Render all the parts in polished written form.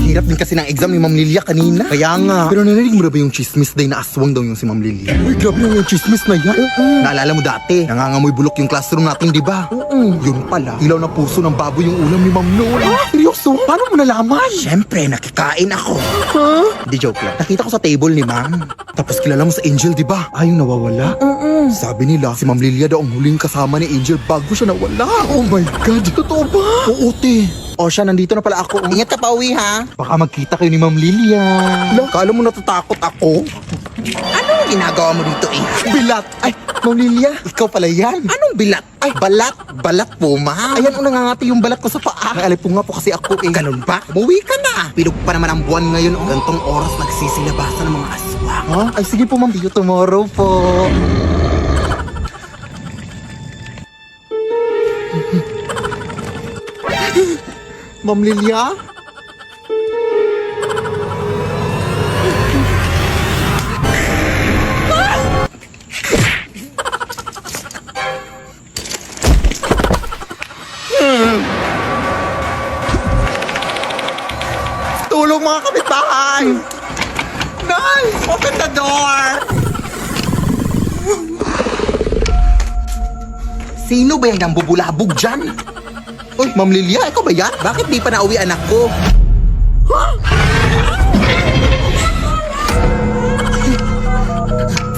hirap din kasi ng exam ni Ma'am Lilia kanina. Kaya nga. Pero narinig mo na ba yung chismis day na aswang daw yung si Ma'am Lilia? Uy, grabe yung chismis na yan. Naalala mo dati, nangangamoy bulok yung classroom natin, di ba? Yun pala, ilaw na puso ng baboy yung ulam ni Ma'am Noel. Seryoso? Paano mo nalaman? Siyempre, nakikain ako. Di joke lang. Nakita ko sa table ni Ma'am. Tapos kilala mo sa Angel, di ba? Yung nawawala. Sabi nila, si Ma'am Lilia daw ang huling kasama ni Angel bago siya nawala. Oh my God, totoo ba? Oo, te. O siya, nandito na pala ako. Ingat ka pa uwi, ha? Baka magkita kayo ni Ma'am Lilia. Kala mo natatakot ako? Anong ginagawa mo dito, Bilat! Ay, Ma'am Lilia, ikaw pala yan. Anong bilat? Ay, balat. Balat po, ma'am. Ayan, nangangati yung balat ko sa paa. Naalipong nga po kasi ako, Ganun ba? Umuwi ka na. Pilog pa naman ang buwan ngayon. Gantong oras nagsisilabasan ng mga aswang. Ha? Ay, sige po, ma'am. See you tomorrow po. Ma'am Lilia? Tulong mga kapitbahay! Nay! Open the door! Sino ba yung bubulabog dyan? Uy, Ma'am Lilia, ikaw ba yan? Bakit di pa nauwi anak ko?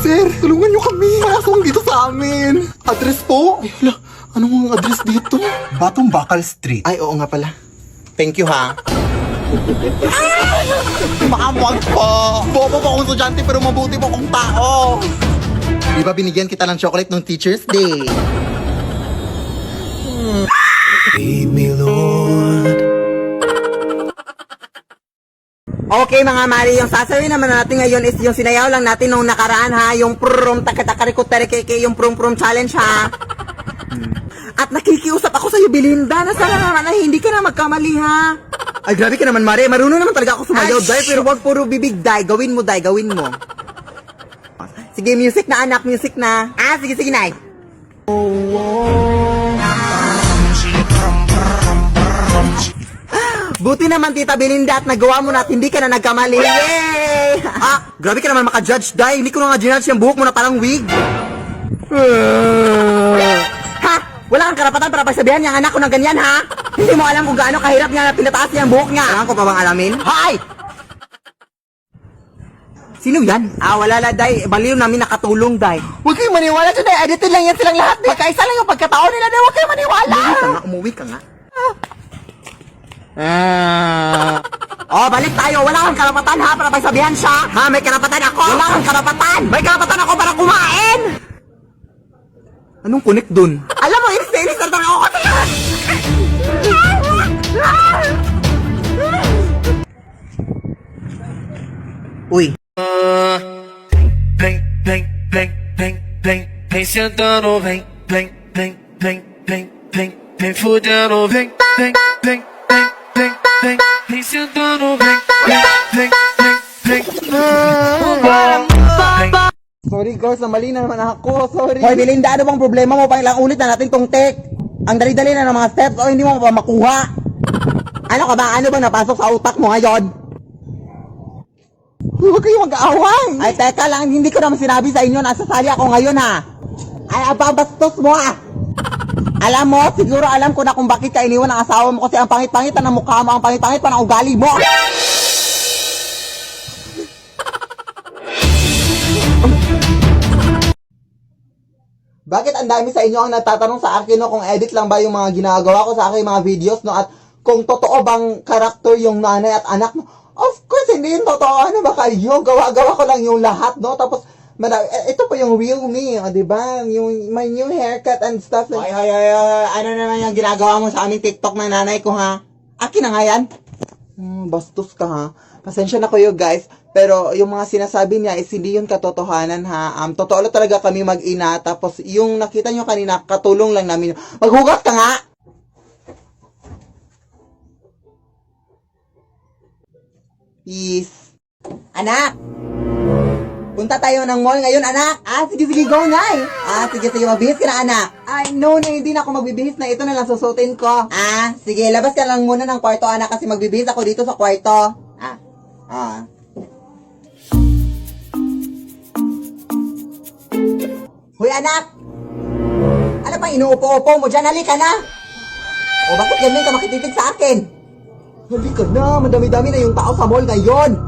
Sir, tulungan niyo kami. Masong dito sa amin. Address po? Ay, hala, anong address dito? Batong Bakal Street. Ay, oo nga pala. Thank you, ha? Maamwag po. Bobo po akong estudyante pero mabuti po akong tao. Di ba binigyan kita ng chocolate nung Teacher's Day? Lead me, Lord. Okay mga mali, yung sasabihin naman natin ngayon is yung sinayaw lang natin nung nakaraan ha, yung prum takatakarikutarikeke, yung prum challenge ha. At nakikiusap ako sa'yo, Belinda, na sana naman na hindi ka na magkamali ha. Ay grabe ka naman Mari, marunong naman talaga ako sumayaw, Day, pero wag puro bibig, Day, gawin mo Day, gawin mo. Sige, music na anak, music na. Sige, Nay. Buti naman Tita Belinda at nagawa mo na at hindi ka na nagkamali. Yay! Grabe ka naman maka-judge, Day. Hindi ko na nga ginudge yung buhok mo na parang wig. Ha? Wala kang karapatan para pagsabihan yung anak ko ng ganyan, ha? Hindi mo alam kung gaano kahirap niya na pinataas niya ang buhok niya. Kailangan ko pa bang alamin? Hay! Sino yan? Wala la, Day. Baliw namin nakatulong, Day. Huwag kayong maniwala dyan, Day. Edited lang yan silang lahat. Pagkaisa lang yung pagkatao nila, Day. Huwag kayong maniwala. Umuwi ka nga. Balik tayo. Wala kang karapatan ha para pagsabihan siya. Ha, may karapatan ako. Wala kang karapatan. May karapatan ako para kumain. Anong connect dun? Alam mo, inis na talaga ako kasi. Uy. Vem sentando, vem fudendo, vem sentando, Sorry girls, mali na naman ako. Sorry. Hoy Belinda, ano bang problema mo? Pang ilang ulit na natin tong take. Ang dali-dali na ng mga steps o hindi mo pa makuha. Ano ka ba? Ano ba napasok sa utak mo ngayon? Huwag kayong mag-aaway. Ay, teka lang. Hindi ko naman sinabi sa inyo na sasali ako ngayon, ha? Ay, ababastos mo, Alam mo, siguro alam ko na kung bakit ka iniwan ng asawa mo kasi ang pangit-pangit na mukha mo, ang pangit-pangit pa ng ugali mo. Bakit ang dami sa inyo ang nagtatanong sa akin, no, kung edit lang ba yung mga ginagawa ko sa aking mga videos, no, at kung totoo bang karakter yung nanay at anak mo? Of course, hindi yung totoo. Ano ba kayo? Gawa-gawa ko lang yung lahat, no? Tapos, ito pa yung real me, diba? Yung my new haircut and stuff. Like, ano naman yung ginagawa mo sa aming TikTok ng nanay ko, ha? Akin na nga yan. Bastos ka, ha? Pasensya na kayo, guys. Pero yung mga sinasabi niya is hindi yun katotohanan, ha? Totoo lang talaga kami mag-ina. Tapos yung nakita nyo kanina, katulong lang namin. Maghugas ka nga! Peace. Anak! Punta tayo ng mall ngayon, anak. Sige, go, Nay. Sige, magbihis ka na, anak. No, hindi na ako magbibihis na. Ito na lang susutin ko. Sige, labas ka lang muna ng kwarto, anak, kasi magbibihis ako dito sa kwarto. Hoy, anak! Ano pang inuupo-upo mo dyan? Halika na! O, bakit ganyan ka makititig sa akin? Halika na, madami-dami na yung tao sa mall ngayon.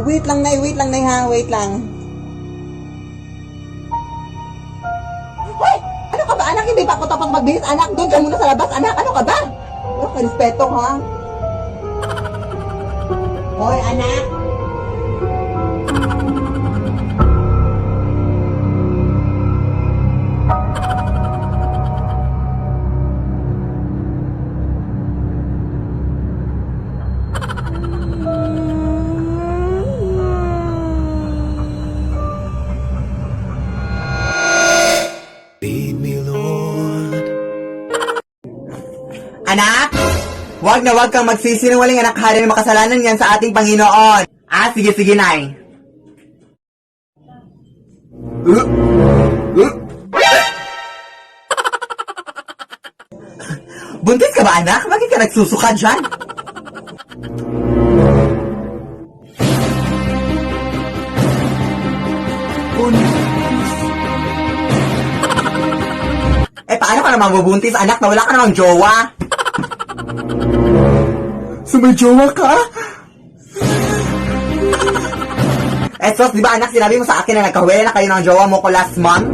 Wait lang, Nay, ha, wait lang. Hoy! Ano ka ba, anak? Hindi pa ako tapos magbihis, anak. Doon ka muna sa labas, anak. Ano ka ba? Ano ka, respeto, ha? Hoy, anak! Lead me, Lord. Anak! Wag na wag kang magsisinungaling, anak. Hari na makasalanan yan sa ating Panginoon. Sige, Nay. Buntis ka ba, anak? Bakit ka nagsusuka dyan? Paano ka naman mabubuntis, anak, na wala ka namang jowa? So may jowa ka? Sos, di ba anak, sinabi mo sa akin na nagkahuwela na kayo ng jowa mo ko last month?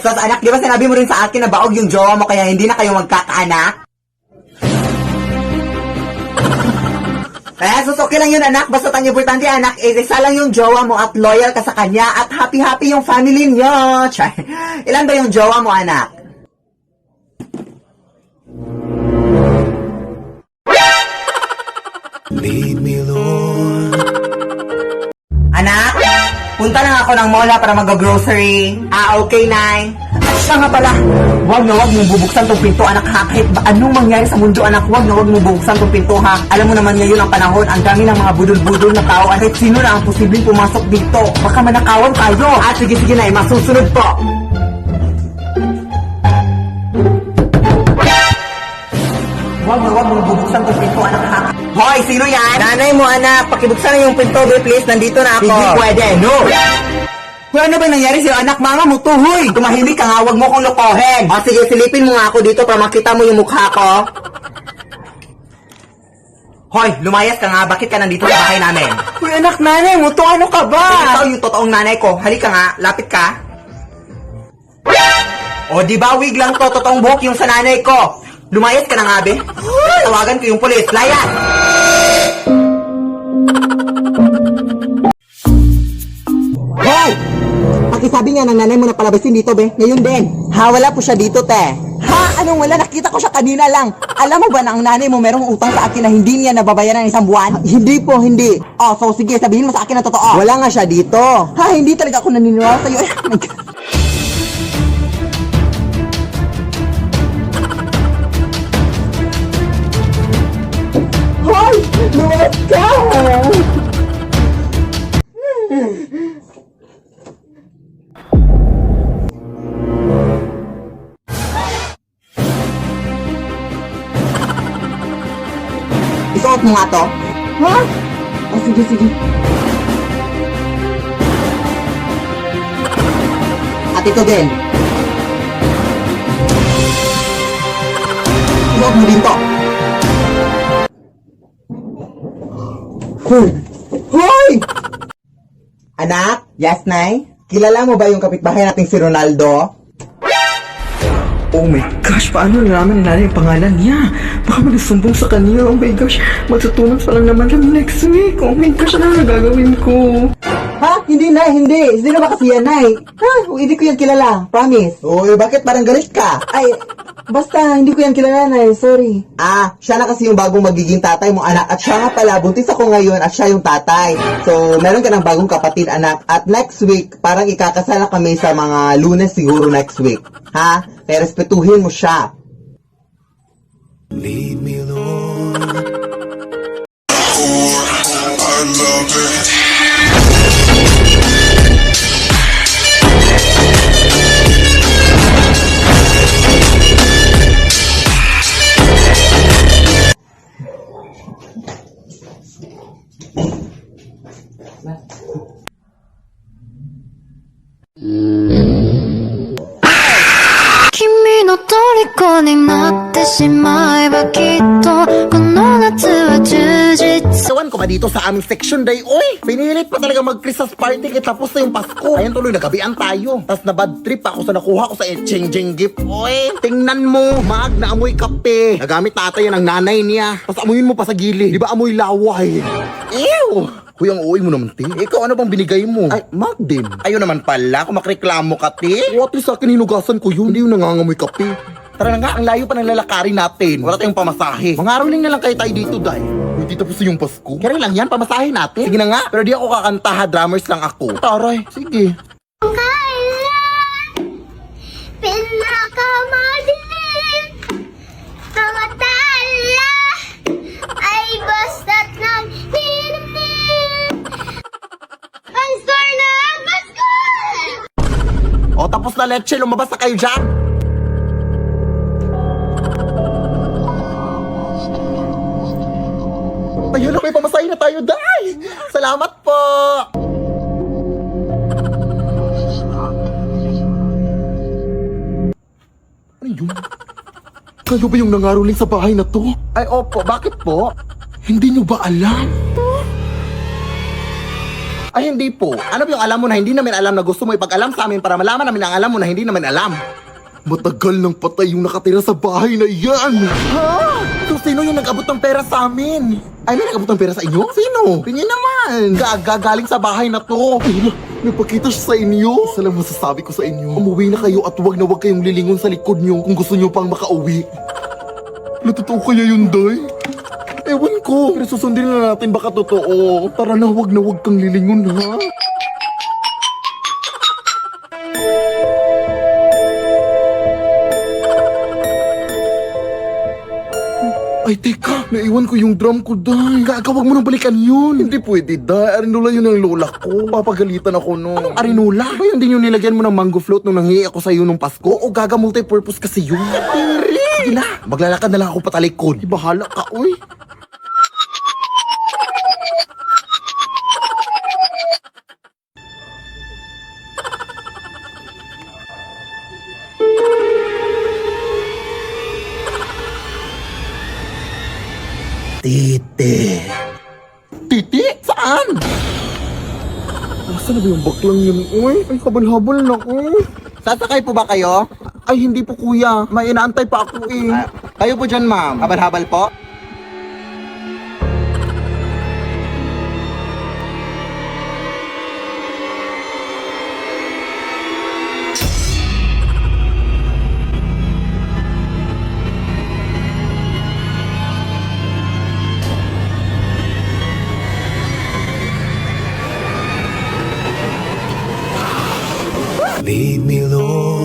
Sos, anak, di ba sinabi mo rin sa akin na baog yung jowa mo kaya hindi na kayo magkakaanak? Sos, okay lang yun, anak. Basta ang importante, anak, isa lang yung jowa mo at loyal ka sa kanya at happy-happy yung family niyo. Ilan ba yung jowa mo, anak? Lead me, Lord. Anak, punta lang ako ng mall para mag-grocery. Okay, Nay. At siya nga pala, wag na wag mong bubuksan tong pinto, anak, ha? Kahit ba anong mangyari sa mundo, anak, wag na wag mong bubuksan tong pinto, ha? Alam mo naman ngayon ang panahon, ang dami ng mga budol-budol na tao, at kahit sino na ang posibleng pumasok dito. Baka manakawan tayo. Sige, Nay, masusunod po. Wag na wag mong bubuksan tong pinto, anak, ha? Hoy, sino yan? Nanay mo, anak. Pakibuksan na yung pinto, please. Nandito na ako. Hindi pwede, no. Hoy, ano ba nangyari sa'yo, anak? Mama mo to, hoy. Tumahimik ka nga, wag mo kong lokohin. Sige, silipin mo nga ako dito para makita mo yung mukha ko. Hoy, lumayas ka nga. Bakit ka nandito sa bahay namin? Hoy, anak, nanay mo to. Ano ka ba? Ikaw yung totoong nanay ko. Halika nga, lapit ka. O, di ba wig lang to? Totoong buhok yung sa nanay ko. Lumayas ka na nga, be. Tawagan ko yung pulis. Layas! Hoy! Pakisabi nga ng nanay mo na palabasin dito, be. Ngayon din. Wala po siya dito, te. Anong wala? Nakita ko siya kanina lang. Alam mo ba na ang nanay mo merong utang sa akin na hindi niya nababayaran ng isang buwan? Hindi po, hindi. So sige, sabihin mo sa akin na totoo. Wala nga siya dito. Hindi talaga ako naniniwala sa'yo. Hoy! Luwas ka! Isuot mo nga to? Sige. At ito din. Isuot mo din to. Hoy! Anak? Yes, Nay? Kilala mo ba yung kapitbahay nating si Ronaldo? Oh my gosh, paano nalaman nila yung pangalan niya? Baka magsumbong sa kanya. Oh my gosh, magtutunan pa lang naman kami next week. Oh my gosh, ano na gagawin ko? Hindi, Nay, hindi. Sino ba kasi yan, Nay? Hindi ko yan kilala. Promise. Uy, bakit parang galit ka? Basta, hindi ko yan kilala, Nay. Sorry. Siya na kasi yung bagong magiging tatay mo, anak. At siya nga pala, buntis ako ngayon at siya yung tatay. So, meron ka ng bagong kapatid, anak. At next week, parang ikakasal na kami sa mga Lunes siguro next week. Pero respetuhin mo siya. Lead me, Lord. 君の虜になってしまえばきっとこの夏は充実 Sawan ko ba dito sa aming section day? Oy, pinilit pa talaga mag-Christmas party kaya tapos na yung Pasko. Ayun tuloy, nagabian tayo. Tapos na bad trip ako sa nakuha ko sa exchanging gift. Oy, tingnan mo, mag na amoy kape. Nagamit natin yan ng nanay niya. Tapos amuyin mo pa sa gili. Di ba amoy laway? Ew! Kuya, ang uwi mo naman, te. Ikaw, ano bang binigay mo? Ay, mag din. Ayun naman pala, kung makreklamo ka, te. What is sa akin, hinugasan ko yun. Hindi yung nangangamoy kape. Tara na nga, ang layo pa ng lalakarin natin. Wala tayong pamasahe. Mangaroling na lang kayo tayo dito, day. Hindi tapos yung Pasko. Kaya lang yan, pamasahe natin. Sige na nga, pero di ako kakanta ha, drummers lang ako. Taray, sige. Pinakamadilim mga tala ay basta't nagninimnim ang store na Pasko! O, tapos na leche, lumabas na kayo dyan. Ayun na, may pamasahe na tayo, day. Salamat po. Ano yun? Kayo ba yung nangaroling sa bahay na to? Ay, opo. Bakit po? Hindi nyo ba alam? Ay, hindi po. Ano ba yung alam mo na hindi namin alam na gusto mo ipag-alam sa amin para malaman namin ang alam mo na hindi namin alam? Matagal nang patay yung nakatira sa bahay na yan. Ha? So, sino yung nag-abot ng pera sa amin? Ay, may nag-abot ng pera sa inyo? Sino? Tingin naman. Galing sa bahay na to. Ay, napakita siya sa inyo. Isa lang masasabi ko sa inyo. Umuwi na kayo at wag na wag kayong lilingon sa likod nyo kung gusto nyo pang makauwi. Natotoo kaya yun, day? Ewan ko. Pero susundin na natin baka totoo. Tara na, wag kang lilingon, ha? Ay, teka, naiwan ko yung drum ko, day. Gaga, wag mo nang balikan yun. Hindi pwede, day. Arinola yun ang lola ko. Papagalitan ako no. Anong arinola? Ba yun din yung nilagyan mo ng mango float nung nanghihi ako sa'yo nung Pasko? O gaga, multi-purpose kasi yun. Sige na, maglalakad na lang ako patalikod. Bahala ka, uy. Titi. Titi? Saan? Nasaan na ba yung baklang yun? Uy, ay habal-habal na ko. Sasakay po ba kayo? Ay, hindi po kuya. May inaantay pa ako eh. Kayo po dyan, ma'am. Habal-habal po? Lead me, Lord.